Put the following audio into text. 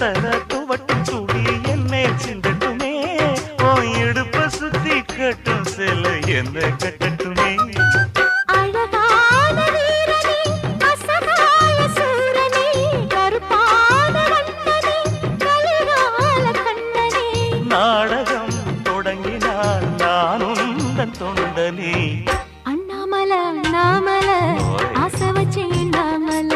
தர துவட்டும் துளி என்னே சிந்தட்டுமே ஓ இடுப்ப சுத்தி கட்டும் சில என்ன கட்டட்டுமே நாடகம் தொடங்கினால் நானும் தொண்டனே அண்ணாமல அண்ணாமல ஆசை வச்சு அண்ணாமல